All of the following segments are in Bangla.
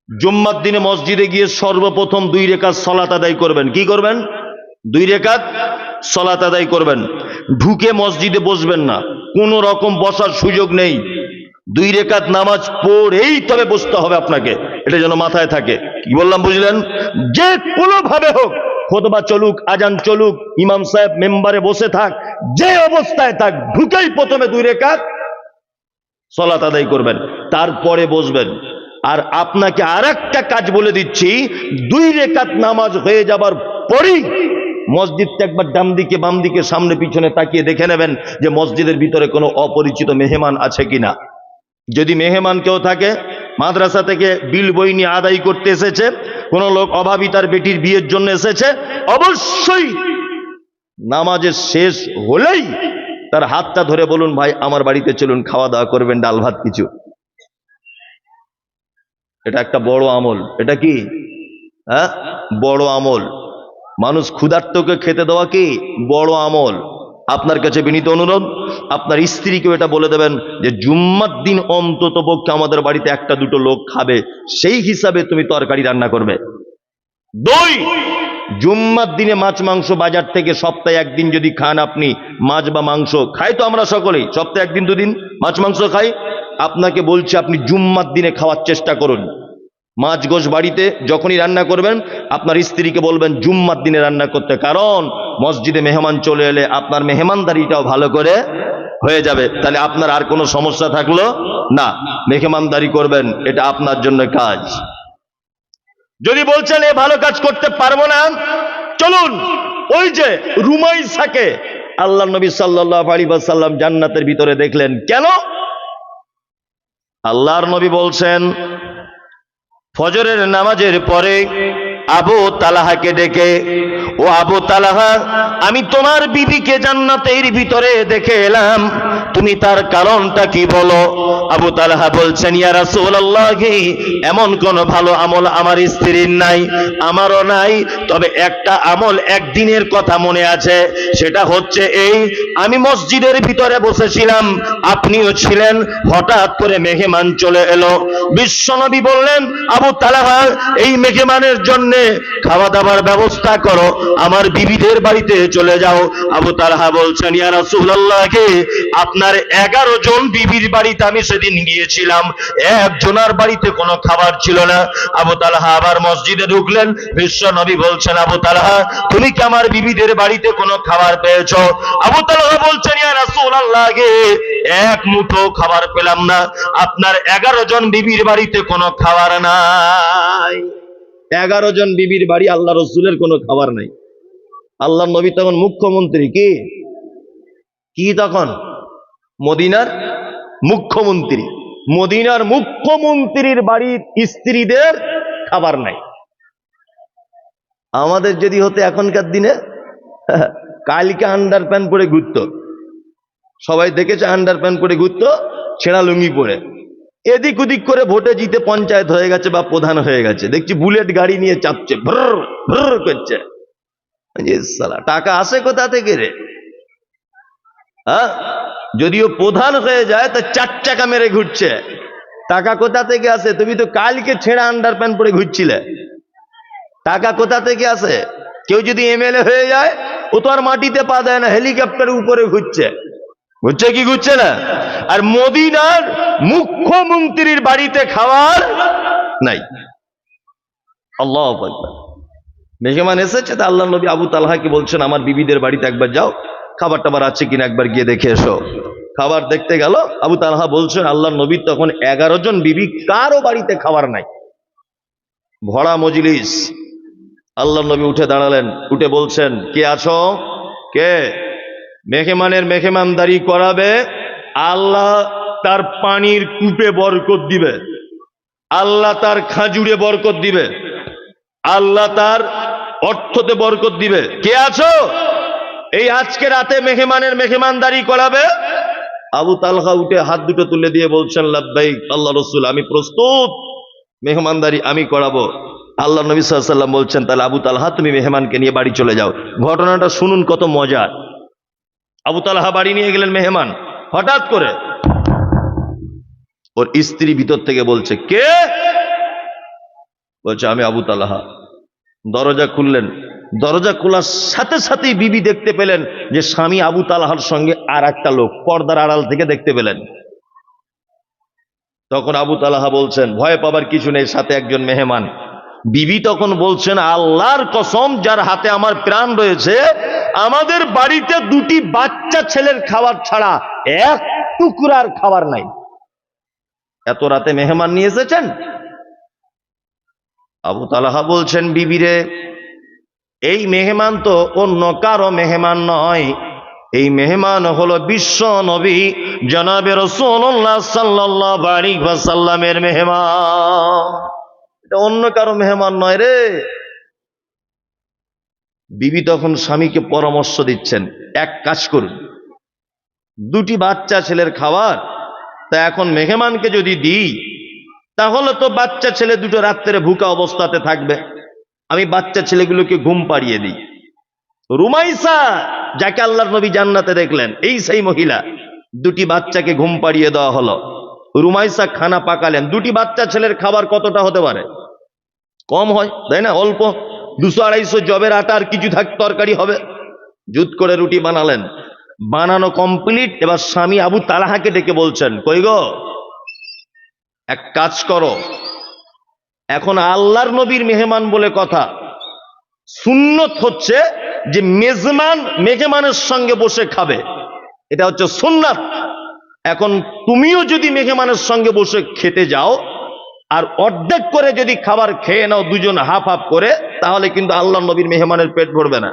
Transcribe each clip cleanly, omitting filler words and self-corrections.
জুম্মার দিনে মসজিদে গিয়ে সর্বপ্রথম 2 রাকাত সালাত আদায় করবেন। কি করবেন? 2 রাকাত সালাত আদায় করবেন। ঢুকে মসজিদে বসবেন না, কোনো রকম বসার সুযোগ নেই। 2 রাকাত নামাজ পড়েই তবে বসতে হবে আপনাকে, এটা যেন মাথায় থাকে। কি বললাম বুঝলেন? যে কোনো ভাবে হোক, খুতবা চলুক, আজান চলুক, ইমাম সাহেব মেম্বারে বসে থাক, যে অবস্থায় থাক, ঢুকেই প্রথমে 2 রাকাত সালাত আদায় করবেন, তারপরে বসবেন। আর আপনাকে আরেকটা কাজ বলে দিচ্ছি, 2 রাকাত নামাজ হয়ে যাবার পরেই মসজিদটা একবার ডান দিকে বাম দিকে সামনে পিছনে তাকিয়ে দেখে নেবেন যে মসজিদের ভিতরে কোনো অপরিচিত মেহমান আছে কিনা। যদি মেহমান কেউ থাকে, মাদ্রাসা থেকে বিল বই নিয়ে আদায় করতে এসেছে, কোন লোক অভাবী তার বেটির বিয়ের জন্য এসেছে, অবশ্যই নামাজের শেষ হলেই তার হাতটা ধরে বলুন, ভাই আমার বাড়িতে চলুন, খাওয়া দাওয়া করবেন, ডাল ভাত কিছু। এটা একটা বড় আমল। এটা কি? হ্যাঁ, বড় আমল। মানুষ ক্ষুধার্তকে খেতে দেওয়া কি বড় আমল। আপনার কাছে বিনীত অনুরোধ, আপনার স্ত্রীকেও এটা বলে দেবেন যে জুম্মার দিন অন্তত পক্ষে আমাদের বাড়িতে 1-2 লোক খাবে, সেই হিসাবে তুমি তরকারি রান্না করবে। 2, জুম্মার দিনে মাছ মাংস বাজার থেকে সপ্তাহে 1 দিন যদি খান আপনি, মাছ বা মাংস খাই তো আমরা সকলেই, সপ্তাহে 1 দিন 2 দিন মাছ মাংস খাই। আপনাকে বলছি আপনি জুম্মার দিনে খাওয়ার চেষ্টা করুন। মাছ গোশ বাড়িতে যখনই রান্না করবেন, আপনার স্ত্রীকে বলবেন জুম্মার দিনে রান্না করতে, কারণ মসজিদে মেহমান চলে এলে আপনার মেহমানদারিটাও ভালো করে হয়ে যাবে। তাহলে আপনার আর কোনো সমস্যা থাকলো না, মেহমানদারি করবেন, এটা আপনার জন্য কাজ। যদি বলছেন এ ভালো কাজ করতে পারবো না, চলুন ওই যে রুমাইসাকে আল্লাহ নবী সাল্লাল্লাহু আলাইহি ওয়াসাল্লাম জান্নাতের ভিতরে দেখলেন। কেন? আল্লাহর নবী বলছেন, ফজরের নামাজের পরে আবু তালহাকে ডেকে, ও আবু তালহা, আমি তোমার বিবিকে জান্নাতের ভিতরে দেখে এলাম, তুমি তার কারণটা কি বলো? আবু তালহা বলছেন, ইয়া রাসূলুল্লাহ, এমন কোন ভালো আমল আমার স্ত্রীর নাই, আমারও নাই, তবে একটা আমল একদিনের কথা মনে আছে, সেটা হচ্ছে এই, আমি মসজিদের ভিতরে বসেছিলাম, আপনিও ছিলেন, হঠাৎ করে মেহমান চলে এলো। বিশ্বনবী বললেন, আবু তালহা, এই মেহমানের জন্য খাওয়া দাওয়ার ব্যবস্থা করো, আমার বিবিদের বাড়িতে চলে যাও। আবু তালহা বলছেন, ইয়া রাসূলুল্লাহ, আপনার 11 জন বিবির বাড়িতে আমি সেদিন গিয়েছিলাম, একজনের বাড়িতে কোনো খাবার ছিল না। আবু তালহা আবার মসজিদে ঢুকলেন। বিশ্ব নবী বলছেন, আবু তালহা, তুমি কি আমার বিবিদের বাড়িতে কোনো খাবার পেয়েছো? আবু তালহা বলছেন, ইয়া রাসূলুল্লাহ, এক মুঠো খাবার পেলাম না, আপনার 11 জন বিবির বাড়িতে কোনো খাবার নাই। 11 জন বিবির বাড়ি, আল্লাহ রসুলের কোনো খাবার নাই। আল্লাহ নবী তখন মুখ্যমন্ত্রী। কি কি তখন? মদিনার মুখ্যমন্ত্রী। মদিনার মুখ্যমন্ত্রীর বাড়ির স্ত্রীদের খাবার নাই। আমাদের যদি হতো এখনকার দিনে, কালকে আন্ডার প্যান্ট পরে ঘুরত, সবাই দেখেছে আন্ডার প্যান্ট পরে ঘুরত, ছেঁড়া লুঙ্গি পরে, এদিক ওদিক করে ভোটে জিতে পঞ্চায়েত হয়ে গেছে বা প্রধান হয়ে গেছে, দেখছি বুলেট গাড়ি নিয়ে চাপছে, ভ্রর ভ্রর করছে। টাকা আসে কোথা থেকে রে? হ্যাঁ, যদিও প্রধান হয়ে যায় তা 4 চাকা মেরে ঘুরছে, টাকা কোথা থেকে আসে? তুমি তো কালকে ছেঁড়া আন্ডার প্যান্ট পরে ঘুরছিলে, টাকা কোথা থেকে আসে? কেউ যদি এমএলএ হয়ে যায়, ও তো আর মাটিতে পা দেয় না, হেলিকপ্টারের উপরে ঘুরছে। ঘুরছে কি ঘুরছে না? আর মদিনার মুখ্যমন্ত্রীর বাড়িতে খাবার নাই। আল্লাহু আকবার। মেহমান এসেছে, তা আল্লাহ নবী আবু তালহাকে বলছেন, আমার বিবিদের বাড়িতে একবার যাও, খাবার টাবার আছে কিনা একবার গিয়ে দেখে এসো। খাবার দেখতে গেল। আবু তালহা বলছেন, আল্লাহ নবী তখন 11 জন বিবি, কারো বাড়িতে খাবার নাই, ভরা মজলিস। আল্লাহ নবী উঠে দাঁড়ালেন, উঠে বলছেন, কে আছো? কে? মেহমানের মেহমানদারি করাবে, আল্লাহ তার পানির কূপে বরকত দিবে, আল্লাহ তার খাজুরে বরকত দিবে, আল্লাহ তার অর্থতে বরকত দিবে। কে আছো? এই আজকে রাতে মেহমানের মেহমানদারি করাবে? আবু তালহা উঠে হাত দুটো তুলে দিয়ে বলছেন, লাব্বাইক আল্লাহ রসুল, আমি প্রস্তুত, মেহমানদারি আমি করাবো। আল্লাহ নবী সাল্লাল্লাহু আলাইহি ওয়াসাল্লাম বলছেন, তাহলে আবু তালহা তুমি মেহমানকে নিয়ে বাড়ি চলে যাও। ঘটনাটা শুনুন, কত মজার। আবু তালহা বাড়ি নিয়ে গেলেন মেহমান, হঠাৎ করে ওর স্ত্রী ভিতর থেকে বলছে, কে? বলছে আমি আবু তালহা। দরজা খুললেন, দরজা খোলার সাথে সাথেই বিবি দেখতে পেলেন যে স্বামী আবু তালহার সঙ্গে আর একটা লোক পর্দার আড়াল থেকে দেখতে পেলেন। তখন আবু তালহা বলছেন ভয় পাবার কিছু নেই, সাথে একজন মেহমান। বিবি তখন বলছেন আল্লাহর কসম যার হাতে আমার প্রাণ রয়েছে, আমাদের বাড়িতে দুটি বাচ্চা ছেলের খাবার ছাড়া এক টুকরার খাবার নাই। এত রাতে মেহমান নিয়ে এসেছেন? আবু তালহা বলছেন বিবিরে, এই মেহমান তো অন্য কারো মেহমান নয়, এই মেহমান হলো বিশ্ব নবী জনাবে রাসূলুল্লাহ সাল্লাল্লাহু আলাইহি ওয়াসাল্লামের মেহমান, এটা অন্য কারো মেহমান নয় রে। বিবি তখন স্বামীকে পরামর্শ দিচ্ছেন, এক কাজ করুন, দুটি বাচ্চা ছেলের খাবার তা এখন মেহমানকে যদি দিই তাহলে তো বাচ্চা ছেলে দুটো রাত্রে ভুকা অবস্থাতে থাকবে, আমি বাচ্চা ছেলেগুলোকে ঘুম পাড়িয়ে দিই। রুমাইসা যাকে আল্লাহর নবী জান্নাতে দেখলেন, এই সেই মহিলা, দুটি বাচ্চাকে ঘুম পাড়িয়ে দেওয়া হলো। রুমাইসা খানা পাকালেন। দুটি বাচ্চা ছেলের খাবার কতটা হতে পারে? কম হয়, তাই না? অল্প 200-250 জবের আটা আর কিছু তরকারি হবে। জুত করে রুটি বানালেন, বানানো কমপ্লিট। এবার স্বামী আবু তালহাকে ডেকে বলছেন, কই গো, এক কাজ করো, এখন আল্লাহর নবীর মেহমান বলে কথা, সুন্নত হচ্ছে যে মেহমানের সঙ্গে বসে খাবে, এটা হচ্ছে সুন্নাত। এখন তুমিও যদি মেহমানের সঙ্গে বসে খেতে যাও আর অর্ধেক করে যদি খাবার খেয়ে নাও দুজন হাফ হাফ করে, তাহলে কিন্তু আল্লাহর নবীর মেহমানের পেট ভরবে না।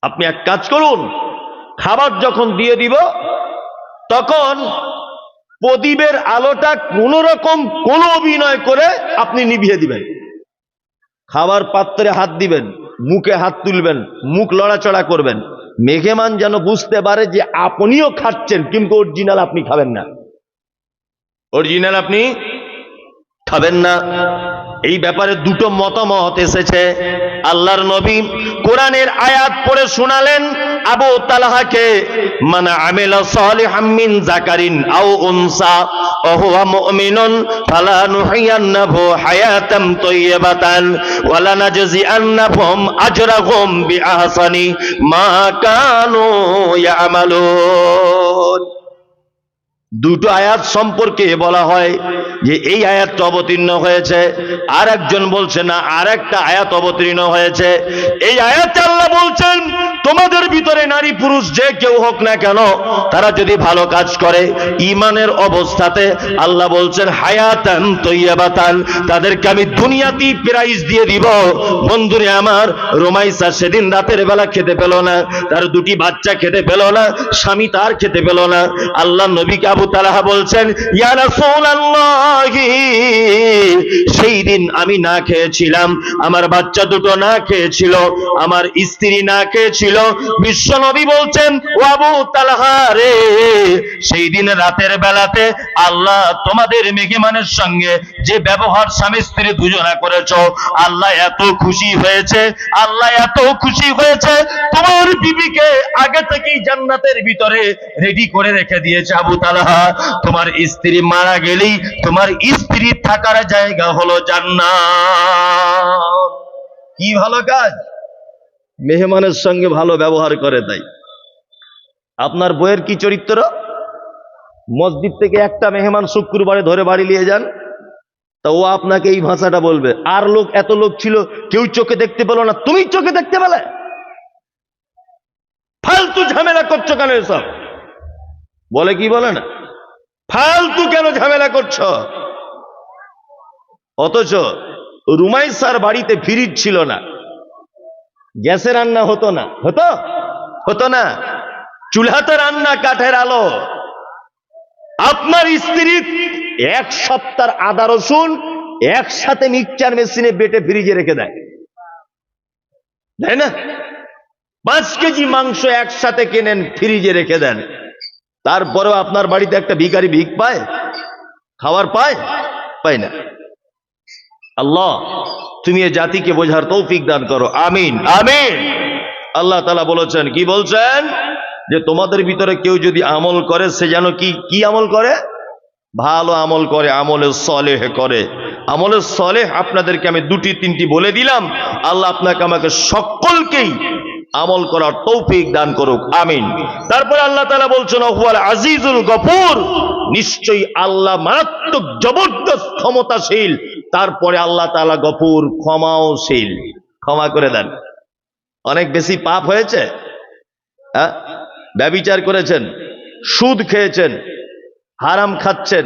আপনি এক কাজ করুন, খাবার যখন দিয়ে দিব তখন প্রদীপের আলোটা কোন রকম কোন অভিনয় করে আপনি নিভিয়ে দিবেন। খাবার পাত্রে হাত দিবেন, মুখে হাত তুলবেন, মুখ লড়াচড়া করবেন, মেহমান যেন বুঝতে পারে যে আপনিও খাচ্ছেন, কিন্তু অরিজিনাল আপনি খাবেন না, অরিজিনাল আপনি খাবেন না। এই ব্যাপারে দুটো মতামত এসেছে। আল্লাহর নবী কোরআনের আয়াত পড়ে শোনালেন আবু তালহাকে, মান আমিলা সালিহাম মিন যাকারিন আও উনসা ওয়া হুয়া মুমিনুন ফালা নুহইয়ান্নাহু হায়াতাম তাইয়্যিবাতান ওয়া লানাজজিআন্নাহুম আজরাহুম বিআহসানি মা কানু ইয়ামালুন। দুটো আয়াত সম্পর্কে বলা হয় যে এই আয়াতটা অবতীর্ণ হয়েছে, আর একজন বলছে না, আর একটা আয়াত অবতীর্ণ হয়েছে। এই আয়াতে আল্লাহ বলছেন তোমাদের ভিতরে নারী পুরুষ যে কেউ হোক না কেন, তারা যদি ভালো কাজ করে ঈমানের অবস্থাতে, আল্লাহ বলছেন হায়াতান তাইয়্যিবাতান, তাদেরকে আমি দুনিয়াতেই প্রাইজ দিয়ে দিব। বন্ধুরে আমার, রুমাইসা সেদিন রাতের বেলা খেতে পেল না, তার দুটি বাচ্চা খেতে পেল না, স্বামী তার খেতে পেল না। আল্লাহ নবীকে আবু তালহা বলছেন, ইয়া রাসূলুল্লাহ, সেই দিন আমি না খেয়েছিলাম, আমার বাচ্চা দুটো না খেয়েছিল, আমার স্ত্রী না খেয়েছিল। বিশ্ব নবী বলছেন, ও আবু তালহা রে, সেই দিন রাতের বেলাতে আল্লাহ তোমাদের মেহমানের সঙ্গে যে ব্যবহার স্বামী স্ত্রী দুজনা করেছো, আল্লাহ এত খুশি হয়েছে, আল্লাহ এত খুশি হয়েছে, তোমার বিবিকে আগে থেকেই জান্নাতের ভিতরে রেডি করে রেখে দিয়েছে। আবু তালহা, তোমার স্ত্রী মারা গেলেই তোমার স্ত্রী থাকার জায়গা হলো জান্নাত। কি ভালো কাজ! মেহমানের সঙ্গে ভালো ব্যবহার করে। তাই আপনার বইয়ের কি চরিত্র? মসজিদ থেকে একটা মেহমান শুক্রবারে ধরে বাড়ি নিয়ে যান, তা ও আপনাকে এই ভাষাটা বলবে, আর লোক এত লোক ছিল কেউ চোখে দেখতে পেল না, তুমি চোখে দেখতে পেলে, ফালতু ঝামেলা করছো কেন? এসব বলে কি বলে না, ফালতু কেন ঝামেলা করছো? অথচ রুমাইসার বাড়িতে ফ্রিজ ছিল না, গ্যাসে রান্না হতো না, হতো না, চুলাতে রান্না, কাঠের আলো। আপনার স্ত্রী এক সপ্তাহ আদা রসুন একসাথে মিক্সচার মেশিনে বেটে ফ্রিজে রেখে দেয়, তাই না? 5 কেজি মাংস একসাথে কেনেন, ফ্রিজে রেখে দেন, তারপরেও আপনার বাড়িতে একটা ভিখারি ভিক পায়, খাবার পায় না। আল্লাহ তুমি এ জাতিকে বোঝার তৌফিক দান করো, আমিন আমিন। আল্লাহ তাআলা বলেছেন, কি বলছেন? যে তোমাদের ভিতরে কেউ যদি আমল করে, সে যেন কি আমল করে? ভালো আমল করে, আমলে সলেহ করে। আমলে সলেহ আপনাদেরকে আমি দুটি তিনটি বলে দিলাম। আল্লাহ আপনাকে আমাকে সকলকেই আমল করার তৌফিক দান করুক, আমিন। তারপরে আল্লাহ তাআলা বলছেন হুয়াল আজিজুল গফুর, নিশ্চয়ই আল্লাহ মারাত্মক জবরদস্ত ক্ষমতাশীল। তারপরে আল্লাহ তাআলা গফুর, ক্ষমাওশীল, ক্ষমা করে দেন। অনেক বেশি পাপ হয়েছে, ব্যভিচার করেছেন, সুদ খেয়েছেন, হারাম খাচ্ছেন,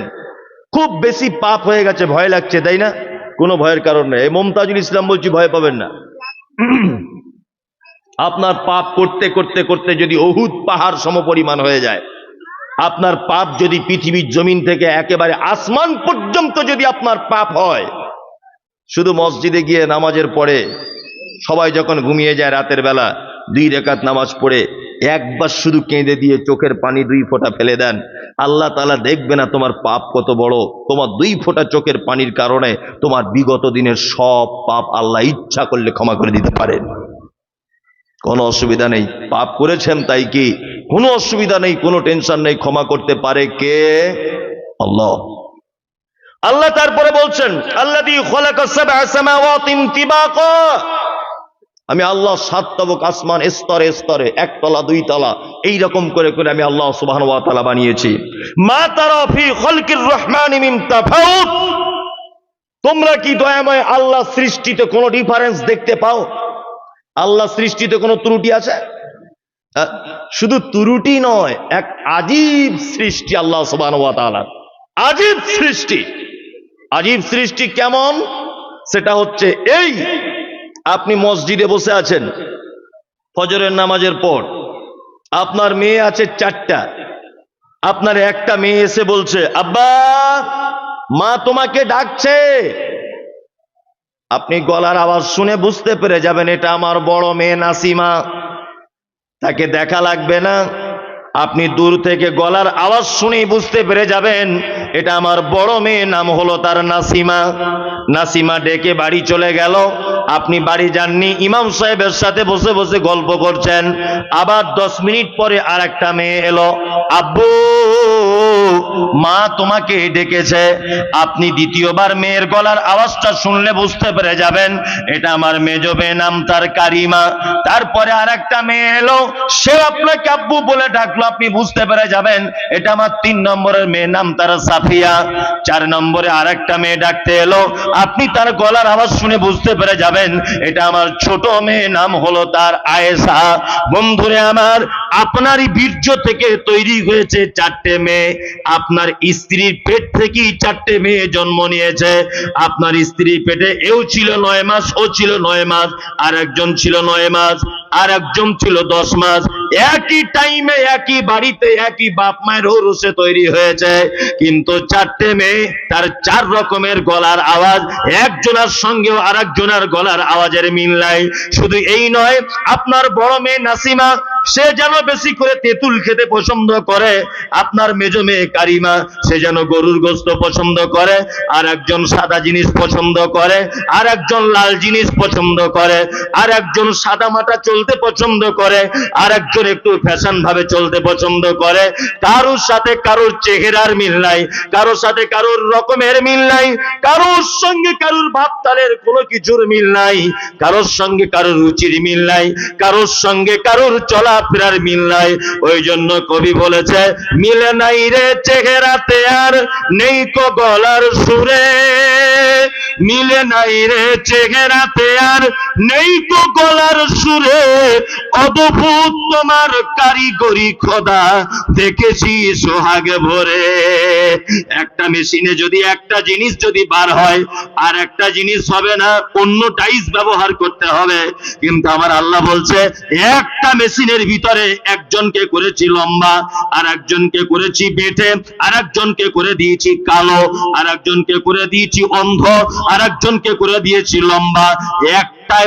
খুব বেশি পাপ হয়ে গেছে, ভয় লাগছে, তাই না? কোনো ভয়ের কারণ নেই। মমতাজুল ইসলাম বলছি, ভয় পাবেন না। আপনার পাপ করতে করতে করতে যদি উহুদ পাহাড় সমপরিমাণ হয়ে যায়, আপনার পাপ যদি পৃথিবীর জমিন থেকে একেবারে আসমান পর্যন্ত যদি আপনার পাপ হয়, শুধু মসজিদে গিয়ে নামাজের পরে সবাই যখন ঘুমিয়ে যায় রাতের বেলা 2 রাকাত নামাজ পড়ে একবার শুধু কেঁদে দিয়ে চোখের পানি 2 ফোঁটা ফেলে দেন, আল্লাহ তাআলা দেখবে না তোমার পাপ কত বড়? তোমার 2 ফোঁটা চোখের পানির কারণে তোমার বিগত দিনের সব পাপ আল্লাহ ইচ্ছা করলে ক্ষমা করে দিতে পারেন। কোনো অসুবিধা নেই, পাপ করেছেন তাই কি, কোনো অসুবিধা নেই, কোনো টেনশন নেই, ক্ষমা করতে পারে কে? আল্লাহ। আল্লাহ তারপরে বলছেন আল্লাযী খালাকা সাবআ সামাওয়াতিন তিবাকা, আমি আল্লাহ 7 তবক আসমান স্তরে স্তরে, 1 তলা 2 তলা এইরকম করে করে আমি আল্লাহ সুবহানাহু ওয়া তাআলা বানিয়েছি। মা তারা ফি খালকির রহমানি মিন তাফাউত, তোমরা কি দয়াময় আল্লাহ সৃষ্টিতে কোনো ডিফারেন্স দেখতে পাও? আল্লাহ সৃষ্টিতে কোনো ত্রুটি আছে? শুধু ত্রুটি নয়, এক আজীব সৃষ্টি আল্লাহ সুবহানাহু ওয়া তাআলা, আজীব সৃষ্টি। আজীব সৃষ্টি কেমন? সেটা হচ্ছে এই, আপনি মসজিদে বসে আছেন ফজরের নামাজের পর, আপনার মেয়ে আছে 4টা, আপনার একটা মেয়ে এসে বলছে আব্বা মা তোমাকে ডাকছে। আপনি গলার আওয়াজ শুনে বুঝতে পেরে যাবেন এটা আমার বড় মেয়ে নাসিমা, তাকে দেখা লাগবে না। আপনি দূর থেকে গলার আওয়াজ শুনেই বুঝতে পেরে যাবেন এটা আমার বড় মেয়ে, নাম হলো তার নাসিমা। নাসিমা ডেকে বাড়ি চলে গেল, আপনি বাড়ি যাননি, ইমাম সাহেবের সাথে বসে বসে গল্প করছেন। আবার 10 মিনিট পরে আর একটা মেয়ে এলো, আব্বু মা তোমাকে ডেকেছে। আপনি দ্বিতীয়বার মেয়ের গলার আওয়াজটা শুনলে বুঝতে পেরে যাবেন এটা আমার মেজো মেয়ে, নাম তার কারিমা। তারপরে আর একটা মেয়ে এলো, সে আপনাকে আব্বু বলে ডাকলো, আপনি বুঝতে পেরে যাবেন এটা আমার 3 নম্বরের মেয়ে, নাম তার সাফিয়া। 4 নম্বরে আর একটা মেয়ে ডাকতে এলো, আপনি তার গলার আওয়াজ শুনে বুঝতে পেরে যাবেন এটা আমার ছোট মেয়ে, নাম হলো তার আয়েশা। বন্ধুরে আমার, আপনারই বীর্য থেকে তৈরি হয়েছে 4টে মেয়ে, আপনার স্ত্রীর পেট থেকেই 4টে মেয়ে জন্ম নিয়েছে। আপনার স্ত্রীর পেটে এও ছিল 9 মাস, ও ছিল 9 মাস, আর একজন ছিল 9 মাস, আর একজন ছিল 10 মাস। একই টাইমে একই বাড়িতে একই বাপ মায়ের ঔরসে তৈরি হয়েছে, কিন্তু 4টে মেয়ে, তার 4 রকমের গলার আওয়াজ, একজনের সঙ্গেও আর একজনের গলার আওয়াজের মিল নাই। শুধু এই নয়, আপনার বড় মেয়ে নাসিমা, সে যেন বেশি করে তেঁতুল খেতে পছন্দ করে, আপনার মেজো মেয়ে কারিমা সে যেন গরুর গোশত পছন্দ করে, আর একজন সাদা জিনিস পছন্দ করে, আর একজন লাল জিনিস পছন্দ করে, আর একজন সাদা মাটা চলতে পছন্দ করে, আর একজন একটু ফ্যাশন ভাবে চলতে পছন্দ করে। কারোর সাথে কারোর চেহারার মিল নাই, কারোর সাথে কারোর রকমের মিল নাই, কারোর সঙ্গে কারোর ভাবতালের কোনো কিছুর মিল নাই, কারোর সঙ্গে কারোর রুচির মিল নাই, কারোর সঙ্গে কারোর চলাফেরার মিল নাই। ওই জন্য কবি বলেছে, মিলে নাই রে চেহারাতে আর নেই কো গলার সুরে, মিলে নাই রে চেহারাতে আর নেই কো গলার সুরে, অদ্ভুত তোমার কারিগরি খোদা দেখেছি সোহাগে ভরে। একটা মেশিনে যদি একটা জিনিস যদি বার হয়, আর একটা জিনিস হবে না, অন্য টাইস ব্যবহার করতে হবে। কিন্তু আমার আল্লাহ বলছে, একটা মেশিনের ভিতরে একজনকে করেছি লম্বা, আর একজনকে করেছি বেঁটে, আর একজনকে করে দিয়েছি কালো, আর একজনকে করে দিয়েছি অন্ধ, আর একজনকে করে দিয়েছি লম্বা। একটা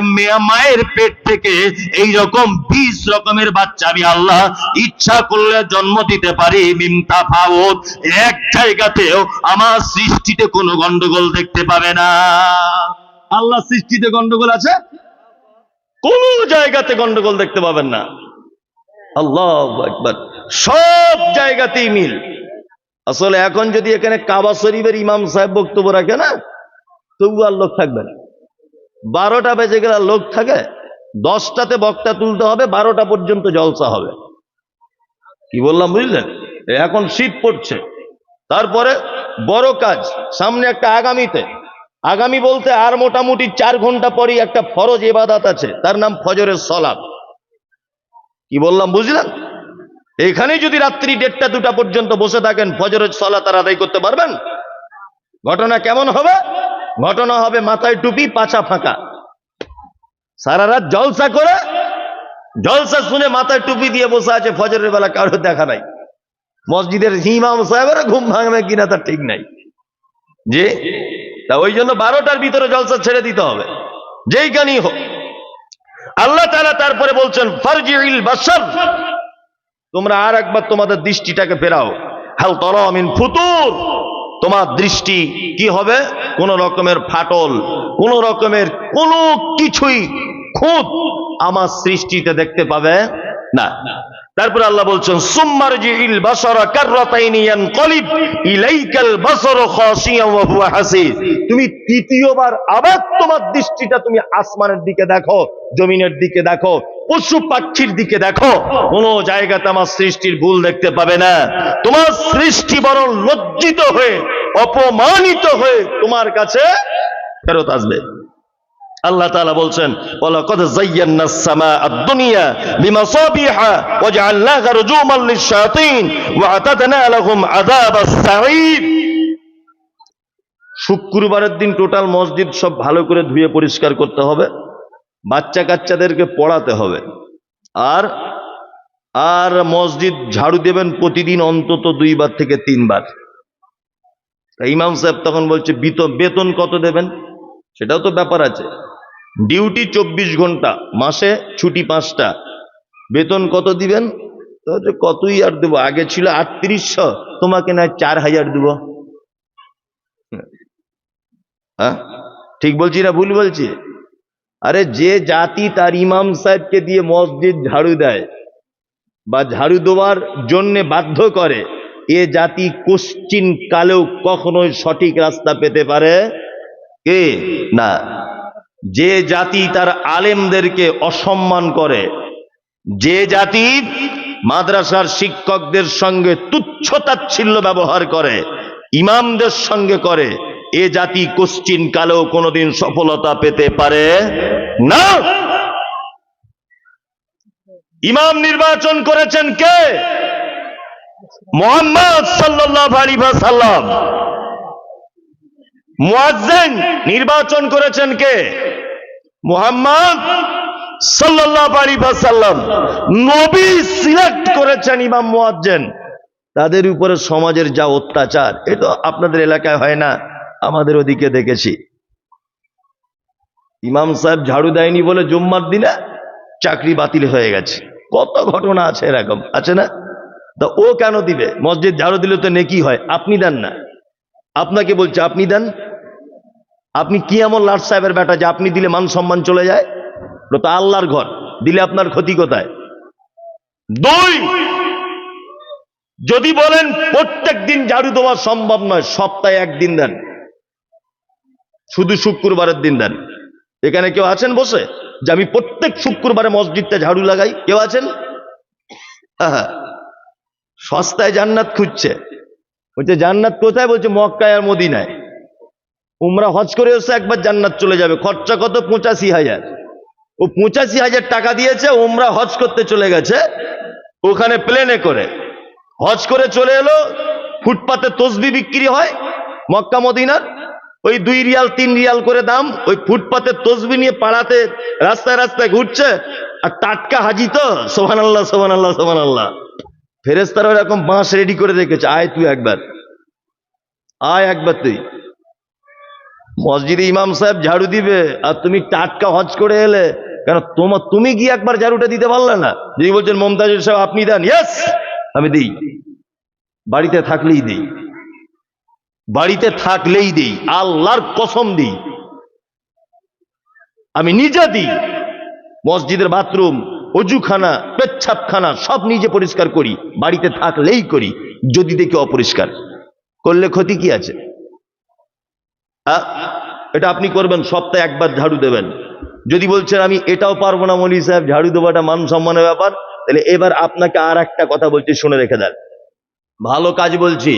মায়ের পেট থেকে এইরকম 20 রকমের বাচ্চা আমি আল্লাহ ইচ্ছা করলে জন্ম দিতে পারি। মিমতা ফাউত, এক জায়গাতেও আমার সৃষ্টিতে কোনো গন্ডগোল দেখতে পাবে না। আল্লাহ সৃষ্টিতে গন্ডগোল আছে? কোন জায়গাতে গন্ডগোল দেখতে পাবেন না। আল্লাহু আকবার, সব জায়গাতেই মিল। আসলে এখন যদি এখানে কাবা শরীফের ইমাম সাহেব বক্তব্য রাখে না, তবু আর লোক থাকবে না। 12টা বেজে গেলে লোক থাকে? 10টাতে বক্তা তুলতে হবে, 12টা পর্যন্ত জলসা হবে। কি বললাম বুঝলেন? এখন শীত পড়ছে, তারপরে বড় কাজ সামনে একটা আগামীতে। আগামী বলতে আর মোটামুটি 4 ঘন্টা পরই একটা ফরজ ইবাদত আছে, তার নাম ফজরের সালাত। কি বললাম বুঝলেন? এখানেই যদি রাত্রি 1টা 2টা পর্যন্ত বসে থাকেন, ফজরের সালাত আর আদায় করতে পারবেন? ঘটনা কেমন হবে? ঘটনা হবে মাথায় টুপি, পাছা ফাঁকা, সারা রাত জলসা করে, জলসা শুনে মাথায় টুপি দিয়ে বসে আছে, ফজরের বেলা কারো দেখা নাই। মসজিদের ইমাম সাহেবের ঘুম ভাঙবে কিনা তার ঠিক নাই। যে তা ওই জন্য 12টার ভিতরে জলসা ছেড়ে দিতে হবে, যেইখানেই হোক। আল্লাহ তাআলা তারপরে বলছেন ফারজিউল বাসার, তোমরা আর একবার তোমাদের দৃষ্টিটাকে ফেরাও। হাল তারা মিন ফুতুর, তোমার দৃষ্টি কি হবে? কোন রকমের ফাটল, কোন রকমের কোনো কিছুই খুঁত আমার সৃষ্টিতে দেখতে পাবে না। তারপরে আল্লাহ বলছেন সুম্মারজিল বাসারা কাররাতাইনি ইয়ানকালিব ইলাইকাল বাসারু খাশিয়ান ওয়া হুয়া হাসির, তুমি তৃতীয়বার আবার তোমার দৃষ্টিটা তুমি আসমানের দিকে দেখো, জমিনের দিকে দেখো, পশু পাখির দিকে দেখো, কোন জায়গাতে আমার সৃষ্টির ভুল দেখতে পাবে না। তোমার সৃষ্টি বরং লজ্জিত হয়ে, অপমানিত হয়ে তোমার কাছে ফেরত আসবে। আল্লাহ তাআলা বলছেন ওয়ালাকাদ যায়্যানাস সামাআদ দুনিয়া বিমাসাবিহা ওয়া জাআলনাহা রুজুমান লিশ-শায়াতিন ওয়া আতাদনা লাহুম আযাবাস সাঈর। শুক্রবারের দিন টোটাল মসজিদ সব ভালো করে ধুয়ে পরিষ্কার করতে হবে, বাচ্চা কাচ্চাদেরকে পড়াতে হবে, আর আর মসজিদ ঝাড়ু দেবেন প্রতিদিন অন্তত 2 বার থেকে 3 বার। ইমাম সাহেব তখন বলছে বেতন কত দেবেন? সেটাও তো ব্যাপার আছে। ডিউটি 24 ঘন্টা, মাসে ছুটি 5টা, বেতন কত দিবেন? কতই আর দেবো, আগে ছিল 3800, তোমাকে না 4000 দেব। হ্যাঁ ঠিক বলছি না ভুল বলছি? আরে যে জাতি তার ইমাম সাহেবকে দিয়ে মসজিদ ঝাড়ু দেয় বা ঝাড়ু দেওয়ার জন্য বাধ্য করে, এ জাতি কোশ্চিন কালেও কখনোই সঠিক রাস্তা পেতে পারে কে না। যে জাতি তার আলেমদেরকে অসম্মান করে, যে জাতি মাদ্রাসার শিক্ষকদের সঙ্গে তুচ্ছ-তাচ্ছিল্য ব্যবহার করে, ইমামদের সঙ্গে করে, এ জাতি কোশ্চিন কালেও কোনোদিন সফলতা পেতে পারে না। ইমাম নির্বাচন করেছেন কে? মুহাম্মদ সাল্লাল্লাহু আলাইহি ওয়াসাল্লাম। মুয়াজ্জিন নির্বাচন করেছেন কে? মুহাম্মদ সাল্লাল্লাহু আলাইহি ওয়াসাল্লাম। নবী সিলেক্ট করেছেন ইমাম মুয়াজ্জিন। তাদের উপরে সমাজের যা অত্যাচার, এটা আপনাদের এলাকায় হয় না, আমাদের ওদিকে দেখেছি। ইমাম সাহেব ঝাড়ু দেয়নি বলে জুম্মার দিনে চাকরি বাতিল হয়ে গেছে। কত ঘটনা আছে এরকম, আছে না? তা ও কেন দিবে? মসজিদ ঝাড়ু দিলে তো নেকি হয়, আপনি দেন না। আপনাকে বলছে আপনি দেন। আপনি কি এমন লাট সাহেবের বেটা যে আপনি দিলে মান সম্মান চলে যায়? ওটা তো আল্লাহর ঘর, দিলে আপনার ক্ষতি কোথায়? 2, যদি বলেন প্রত্যেক দিন ঝাড়ু দেওয়া সম্ভব নয়, সপ্তাহে 1 দিন দেন, শুধু শুক্রবারের দিন দেন। এখানে কেউ আছেন বসে যে আমি প্রত্যেক শুক্রবারে মসজিদটা ঝাড়ু লাগাই? কেউ আছেন? সস্তায় জান্নাত খুঁজছে। বলছে জান্নাত কোথায়? বলছে মক্কায় আর মদিনায়। উমরা হজ করে এসে একবার জান্নাত চলে যাবে, খরচা কত? 85,000। ও 85,000 টাকা দিয়েছে, উমরা হজ করতে চলে গেছে, ওখানে প্লেনে করে হজ করে চলে এলো। ফুটপাতে তসবি বিক্রি হয় মক্কা মদিনার, ওই 2 রিয়াল 3 রিয়াল করে দাম। ওই ফুটপাতে তসবি নিয়ে পাড়াতে রাস্তায় রাস্তায় ঘুরছে, আর টাটকা হাজি তো, সুবহানাল্লাহ সুবহানাল্লাহ সুবহানাল্লাহ। ফেরেশতারা এরকম বাঁশ রেডি করে রেখেছে, আয় তুই একবার, আয় একবার তুই। মসজিদে ইমাম সাহেব ঝাড়ু দিবে আর তুমি টাটকা হজ করে এলে, কেন তুমি গিয়ে একবার ঝাড়ুটা দিতে পারলে না? যিনি বলছেন মমতাজুল সাহেব আপনি দেন, ইয়েস আমি দিই, বাড়িতে থাকলেই দিই, বাড়িতে থাকলেই দিই, আল্লাহর কসম দিই, আমি নিজে দিই। মসজিদের বাথরুম, অজুখানা, পেচ্ছাবখানা সব নিজে পরিষ্কার করি, বাড়িতে থাকলেই করি। যদি দেখি অপরিষ্কার, করলে ক্ষতি কি আছে? এটা আপনি করবেন, সপ্তাহে একবার ঝাড়ু দেবেন। যদি বলছেন আমি এটাও পারবো না মৌলভী সাহেব, ঝাড়ু দেওয়াটা মান সম্মানের ব্যাপার, তাহলে এবার আপনাকে আর একটা কথা বলছি, শুনে রেখে দেন। ভালো কাজ বলছি,